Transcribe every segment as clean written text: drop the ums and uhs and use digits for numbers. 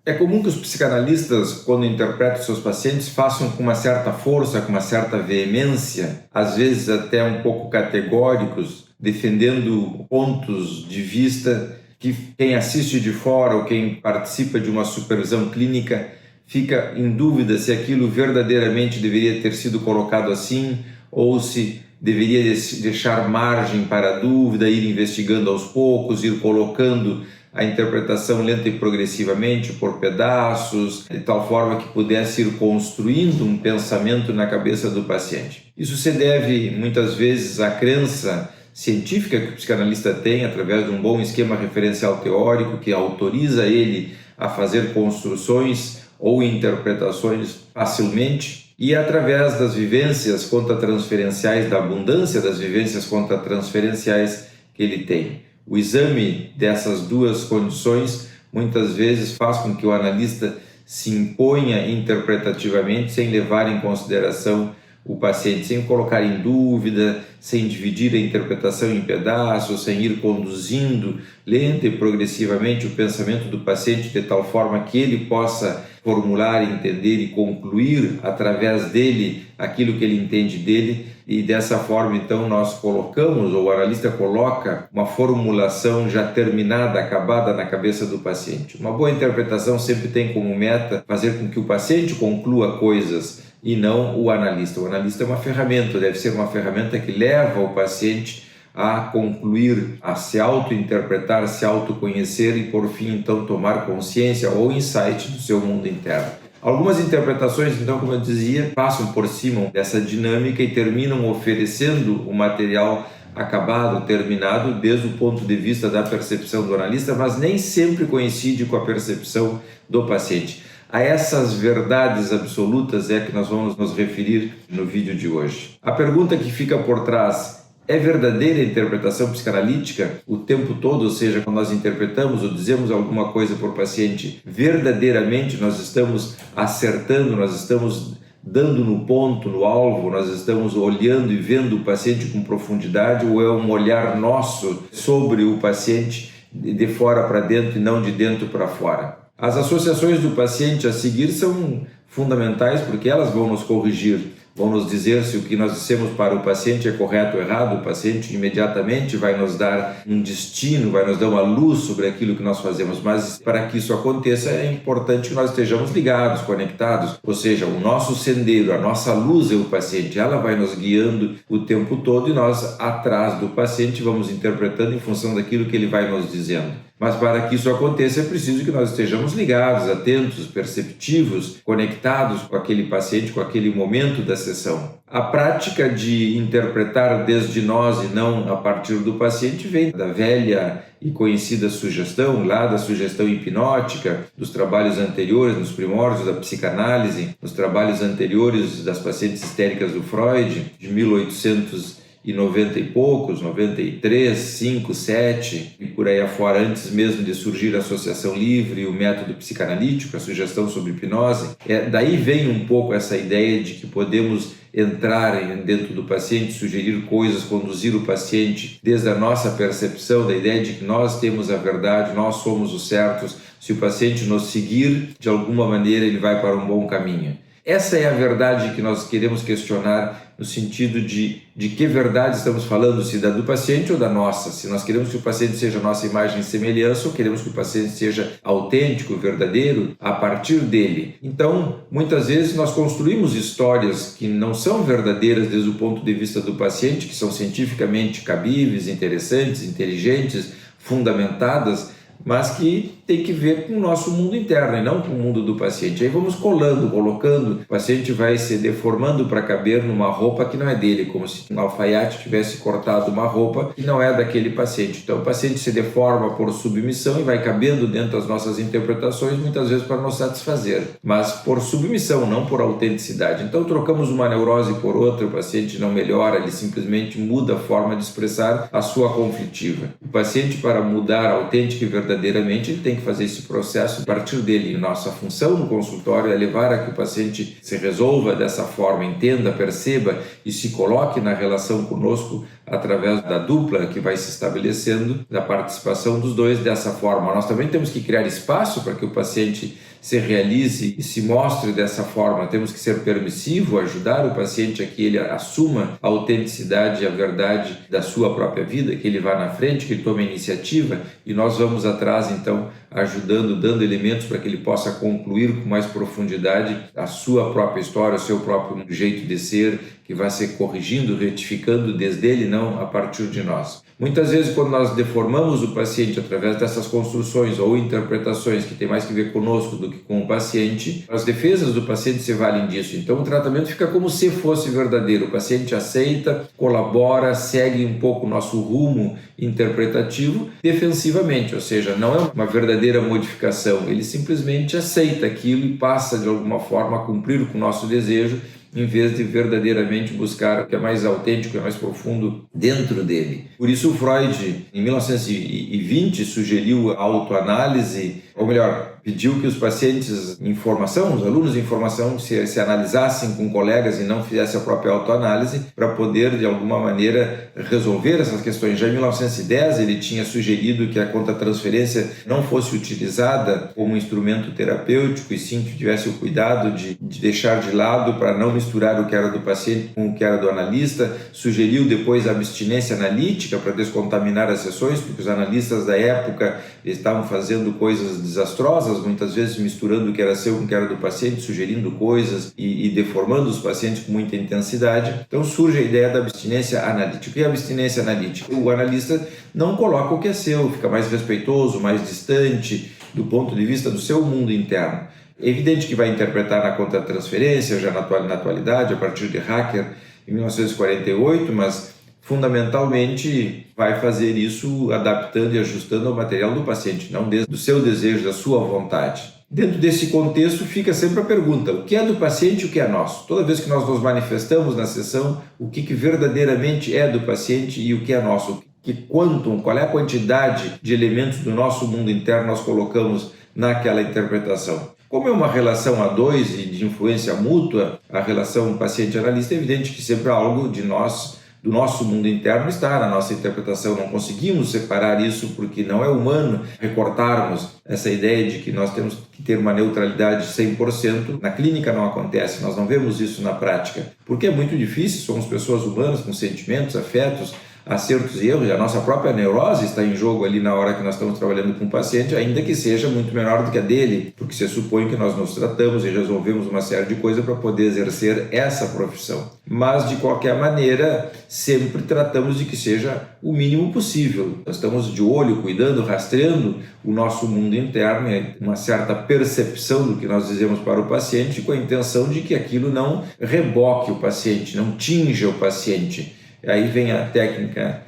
É comum que os psicanalistas, quando interpretam seus pacientes, façam com uma certa força, com uma certa veemência, às vezes até um pouco categóricos, defendendo pontos de vista que quem assiste de fora ou quem participa de uma supervisão clínica fica em dúvida se aquilo verdadeiramente deveria ter sido colocado assim ou se deveria deixar margem para a dúvida, ir investigando aos poucos, ir colocando a interpretação lenta e progressivamente por pedaços, de tal forma que pudesse ir construindo um pensamento na cabeça do paciente. Isso se deve muitas vezes à crença científica que o psicanalista tem através de um bom esquema referencial teórico que autoriza ele a fazer construções ou interpretações facilmente, e através das vivências contratransferenciais, da abundância das vivências contratransferenciais que ele tem. O exame dessas duas condições muitas vezes faz com que o analista se imponha interpretativamente sem levar em consideração o paciente, sem colocar em dúvida, sem dividir a interpretação em pedaços, sem ir conduzindo lenta e progressivamente o pensamento do paciente de tal forma que ele possa formular, entender e concluir através dele aquilo que ele entende dele, e dessa forma então nós colocamos, ou o analista coloca, uma formulação já terminada, acabada na cabeça do paciente. Uma boa interpretação sempre tem como meta fazer com que o paciente conclua coisas e não o analista. O analista é uma ferramenta, deve ser uma ferramenta que leva o paciente a concluir, a se auto-interpretar, se autoconhecer e por fim então tomar consciência ou insight do seu mundo interno. Algumas interpretações, então, como eu dizia, passam por cima dessa dinâmica e terminam oferecendo o material acabado, terminado, desde o ponto de vista da percepção do analista, mas nem sempre coincide com a percepção do paciente. A essas verdades absolutas é que nós vamos nos referir no vídeo de hoje. A pergunta que fica por trás: é verdadeira a interpretação psicanalítica o tempo todo? Ou seja, quando nós interpretamos ou dizemos alguma coisa por paciente, verdadeiramente nós estamos acertando, nós estamos dando no ponto, no alvo, nós estamos olhando e vendo o paciente com profundidade, ou é um olhar nosso sobre o paciente de fora para dentro e não de dentro para fora? As associações do paciente a seguir são fundamentais porque elas vão nos corrigir, vão nos dizer se o que nós dissemos para o paciente é correto ou errado. O paciente imediatamente vai nos dar um destino, vai nos dar uma luz sobre aquilo que nós fazemos, mas para que isso aconteça é importante que nós estejamos ligados, conectados, ou seja, o nosso sendeiro, a nossa luz é o paciente, ela vai nos guiando o tempo todo e nós atrás do paciente vamos interpretando em função daquilo que ele vai nos dizendo. Mas para que isso aconteça é preciso que nós estejamos ligados, atentos, perceptivos, conectados com aquele paciente, com aquele momento da sessão. A prática de interpretar desde nós e não a partir do paciente vem da velha e conhecida sugestão, lá da sugestão hipnótica, dos trabalhos anteriores, nos primórdios da psicanálise, nos trabalhos anteriores das pacientes histéricas do Freud, de 1890 e poucos, 93, 5, 7 e por aí afora, antes mesmo de surgir a associação livre e o método psicanalítico, a sugestão sobre hipnose. Daí vem um pouco essa ideia de que podemos entrar dentro do paciente, sugerir coisas, conduzir o paciente desde a nossa percepção, da ideia de que nós temos a verdade, nós somos os certos. Se o paciente nos seguir, de alguma maneira ele vai para um bom caminho. Essa é a verdade que nós queremos questionar, no sentido de que verdade estamos falando, se da do paciente ou da nossa, se nós queremos que o paciente seja a nossa imagem e semelhança ou queremos que o paciente seja autêntico, verdadeiro, a partir dele. Então, muitas vezes nós construímos histórias que não são verdadeiras desde o ponto de vista do paciente, que são cientificamente cabíveis, interessantes, inteligentes, fundamentadas, mas que tem que ver com o nosso mundo interno e não com o mundo do paciente. Aí vamos colando, colocando, o paciente vai se deformando para caber numa roupa que não é dele, como se um alfaiate tivesse cortado uma roupa que não é daquele paciente. Então o paciente se deforma por submissão e vai cabendo dentro das nossas interpretações, muitas vezes para nos satisfazer, mas por submissão, não por autenticidade. Então trocamos uma neurose por outra, o paciente não melhora, ele simplesmente muda a forma de expressar a sua conflitiva. O paciente, para mudar autêntica e verdadeiramente, ele tem que fazer esse processo a partir dele. Nossa função no consultório é levar a que o paciente se resolva dessa forma, entenda, perceba e se coloque na relação conosco através da dupla que vai se estabelecendo, da participação dos dois dessa forma. Nós também temos que criar espaço para que o paciente se realize e se mostre dessa forma. Temos que ser permissivo, ajudar o paciente a que ele assuma a autenticidade e a verdade da sua própria vida, que ele vá na frente, que ele tome a iniciativa, e nós vamos atrás, então, ajudando, dando elementos para que ele possa concluir com mais profundidade a sua própria história, o seu próprio jeito de ser, que vai ser corrigindo, retificando desde ele, não a partir de nós. Muitas vezes, quando nós deformamos o paciente através dessas construções ou interpretações que tem mais que ver conosco do que com o paciente, as defesas do paciente se valem disso. Então, o tratamento fica como se fosse verdadeiro. O paciente aceita, colabora, segue um pouco o nosso rumo interpretativo defensivamente, ou seja, não é uma verdadeira modificação. Ele simplesmente aceita aquilo e passa, de alguma forma, a cumprir com o nosso desejo, em vez de verdadeiramente buscar o que é mais autêntico, o que é mais profundo dentro dele. Por isso o Freud, em 1920, sugeriu a autoanálise, ou melhor, pediu que os pacientes em formação, os alunos em formação, se analisassem com colegas e não fizessem a própria autoanálise para poder, de alguma maneira, resolver essas questões. Já em 1910, ele tinha sugerido que a contra-transferência não fosse utilizada como instrumento terapêutico e sim que tivesse o cuidado de deixar de lado para não misturar o que era do paciente com o que era do analista. Sugeriu depois a abstinência analítica para descontaminar as sessões, porque os analistas da época estavam fazendo coisas desastrosas, muitas vezes misturando o que era seu com o que era do paciente, sugerindo coisas e deformando os pacientes com muita intensidade. Então surge a ideia da abstinência analítica. E a abstinência analítica? O analista não coloca o que é seu, fica mais respeitoso, mais distante do ponto de vista do seu mundo interno. É evidente que vai interpretar na contra-transferência, já na atualidade, a partir de Hacker, em 1948, mas fundamentalmente vai fazer isso adaptando e ajustando ao material do paciente, não desde o seu desejo, da sua vontade. Dentro desse contexto fica sempre a pergunta, o que é do paciente e o que é nosso? Toda vez que nós nos manifestamos na sessão, o que verdadeiramente é do paciente e o que é nosso? Qual é a quantidade de elementos do nosso mundo interno nós colocamos naquela interpretação? Como é uma relação a dois e de influência mútua, a relação paciente-analista, é evidente que sempre algo de nós, do nosso mundo interno, está na nossa interpretação. Não conseguimos separar isso porque não é humano recortarmos essa ideia de que nós temos que ter uma neutralidade 100%. Na clínica não acontece, nós não vemos isso na prática, porque é muito difícil, somos pessoas humanas com sentimentos, afetos, acertos e erros, e a nossa própria neurose está em jogo ali na hora que nós estamos trabalhando com o paciente, ainda que seja muito menor do que a dele, porque se supõe que nós nos tratamos e resolvemos uma série de coisas para poder exercer essa profissão. Mas, de qualquer maneira, sempre tratamos de que seja o mínimo possível. Nós estamos de olho, cuidando, rastreando o nosso mundo interno, uma certa percepção do que nós dizemos para o paciente, com a intenção de que aquilo não reboque o paciente, não tinja o paciente. Aí vem a técnica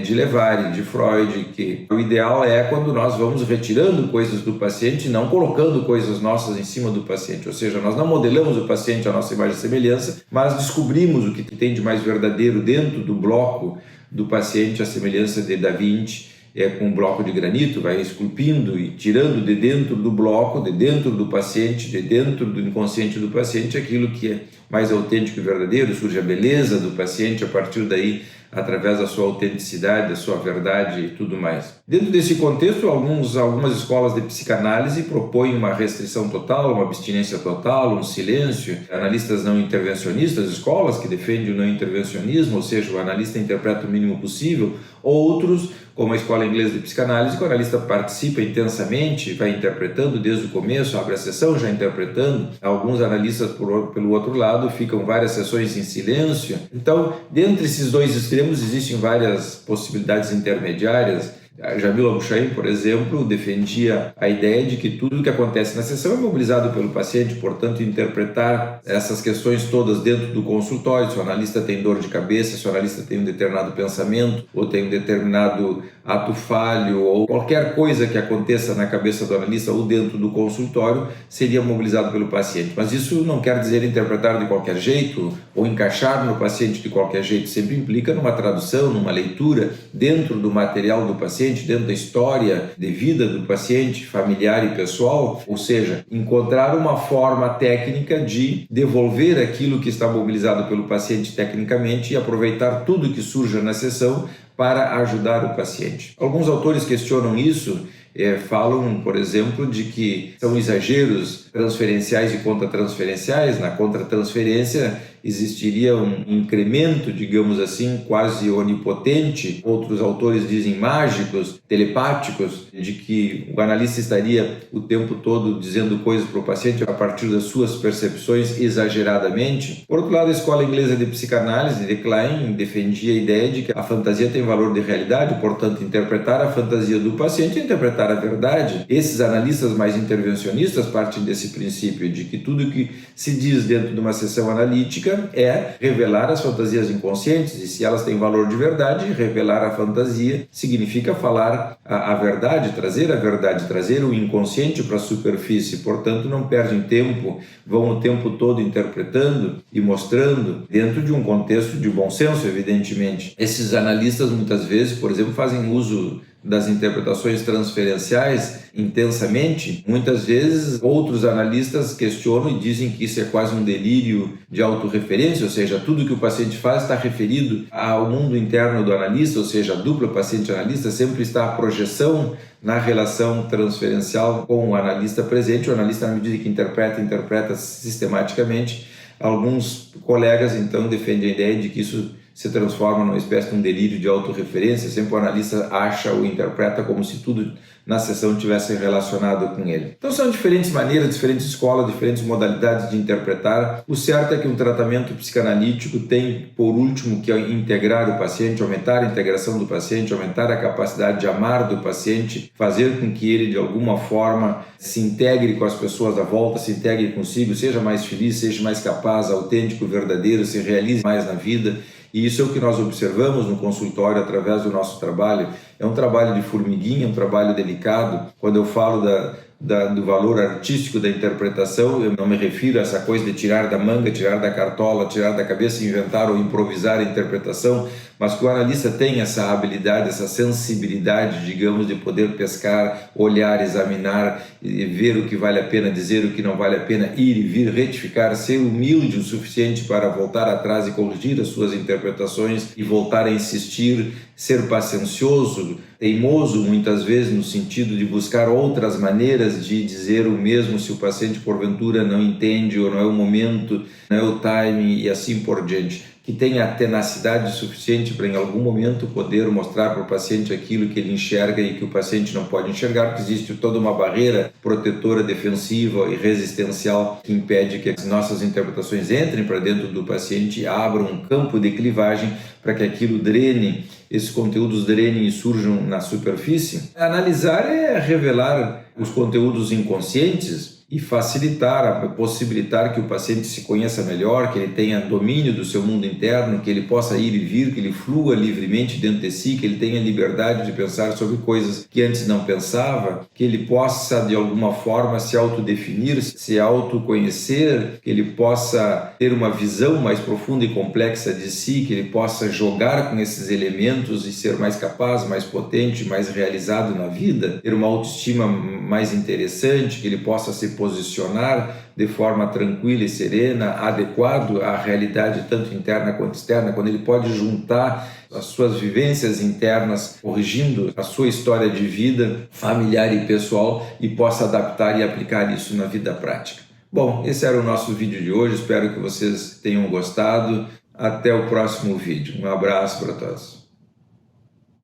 de Levari, de Freud, que o ideal é quando nós vamos retirando coisas do paciente, não colocando coisas nossas em cima do paciente. Ou seja, nós não modelamos o paciente à nossa imagem e semelhança, mas descobrimos o que tem de mais verdadeiro dentro do bloco do paciente, a semelhança de Da Vinci, com um bloco de granito, vai esculpindo e tirando de dentro do bloco, de dentro do paciente, de dentro do inconsciente do paciente, aquilo que é mais autêntico e verdadeiro. Surge a beleza do paciente a partir daí, através da sua autenticidade, da sua verdade e tudo mais. Dentro desse contexto, algumas escolas de psicanálise propõem uma restrição total, uma abstinência total, um silêncio. Analistas não intervencionistas, escolas que defendem o não intervencionismo, ou seja, o analista interpreta o mínimo possível. Outros, como a escola inglesa de psicanálise, que o analista participa intensamente, vai interpretando desde o começo, abre a sessão já interpretando. Alguns analistas, pelo outro lado, ficam várias sessões em silêncio. Então, dentre esses dois extremos, existem várias possibilidades intermediárias. Jamil Abushahim, por exemplo, defendia a ideia de que tudo o que acontece na sessão é mobilizado pelo paciente, portanto, interpretar essas questões todas dentro do consultório. Se o analista tem dor de cabeça, se o analista tem um determinado pensamento, ou tem um determinado ato falho, ou qualquer coisa que aconteça na cabeça do analista ou dentro do consultório, seria mobilizado pelo paciente. Mas isso não quer dizer interpretar de qualquer jeito, ou encaixar no paciente de qualquer jeito. Sempre implica numa tradução, numa leitura dentro do material do paciente, paciente, dentro da história de vida do paciente, familiar e pessoal, ou seja, encontrar uma forma técnica de devolver aquilo que está mobilizado pelo paciente tecnicamente e aproveitar tudo que surja na sessão para ajudar o paciente. Alguns autores questionam isso, falam, por exemplo, de que são exageros transferenciais e contratransferenciais. Na contratransferência existiria um incremento, digamos assim, quase onipotente. Outros autores dizem mágicos, telepáticos, de que o analista estaria o tempo todo dizendo coisas para o paciente a partir das suas percepções exageradamente. Por outro lado, a escola inglesa de psicanálise de Klein defendia a ideia de que a fantasia tem valor de realidade, portanto, interpretar a fantasia do paciente é interpretar a verdade. Esses analistas mais intervencionistas partem desse princípio de que tudo que se diz dentro de uma sessão analítica é revelar as fantasias inconscientes, e se elas têm valor de verdade, revelar a fantasia significa falar a verdade, trazer o inconsciente para a superfície. Portanto, não perdem tempo, vão o tempo todo interpretando e mostrando dentro de um contexto de bom senso, evidentemente. Esses analistas muitas vezes, por exemplo, fazem uso das interpretações transferenciais intensamente. Muitas vezes outros analistas questionam e dizem que isso é quase um delírio de autorreferência, ou seja, tudo que o paciente faz está referido ao mundo interno do analista, ou seja, a dupla paciente-analista sempre está a projeção na relação transferencial com o analista presente. O analista, na medida que interpreta sistematicamente. Alguns colegas, então, defendem a ideia de que isso se transforma numa espécie de um delírio de autorreferência. Sempre o analista acha ou interpreta como se tudo na sessão tivesse relacionado com ele. Então são diferentes maneiras, diferentes escolas, diferentes modalidades de interpretar. O certo é que um tratamento psicanalítico tem, por último, que integrar o paciente, aumentar a integração do paciente, aumentar a capacidade de amar do paciente, fazer com que ele, de alguma forma, se integre com as pessoas à volta, se integre consigo, seja mais feliz, seja mais capaz, autêntico, verdadeiro, se realize mais na vida. E isso é o que nós observamos no consultório através do nosso trabalho. É um trabalho de formiguinha, um trabalho delicado. Quando eu falo do valor artístico da interpretação, eu não me refiro a essa coisa de tirar da manga, tirar da cartola, tirar da cabeça, inventar ou improvisar a interpretação, mas que o analista tem essa habilidade, essa sensibilidade, digamos, de poder pescar, olhar, examinar, ver o que vale a pena, dizer o que não vale a pena, ir e vir, retificar, ser humilde o suficiente para voltar atrás e corrigir as suas interpretações e voltar a insistir, ser paciencioso, teimoso muitas vezes no sentido de buscar outras maneiras de dizer o mesmo se o paciente porventura não entende ou não é o momento, não é o timing e assim por diante. Que tenha tenacidade suficiente para em algum momento poder mostrar para o paciente aquilo que ele enxerga e que o paciente não pode enxergar, porque existe toda uma barreira protetora, defensiva e resistencial que impede que as nossas interpretações entrem para dentro do paciente e abram um campo de clivagem para que aquilo drene, esses conteúdos drenem e surjam na superfície. Analisar é revelar os conteúdos inconscientes e facilitar, possibilitar que o paciente se conheça melhor, que ele tenha domínio do seu mundo interno, que ele possa ir e vir, que ele flua livremente dentro de si, que ele tenha liberdade de pensar sobre coisas que antes não pensava, que ele possa de alguma forma se autodefinir, se autoconhecer, que ele possa ter uma visão mais profunda e complexa de si, que ele possa jogar com esses elementos e ser mais capaz, mais potente, mais realizado na vida, ter uma autoestima mais interessante, que ele possa se posicionar de forma tranquila e serena, adequado à realidade tanto interna quanto externa, quando ele pode juntar as suas vivências internas, corrigindo a sua história de vida familiar e pessoal e possa adaptar e aplicar isso na vida prática. Bom, esse era o nosso vídeo de hoje, espero que vocês tenham gostado. Até o próximo vídeo. Um abraço para todos.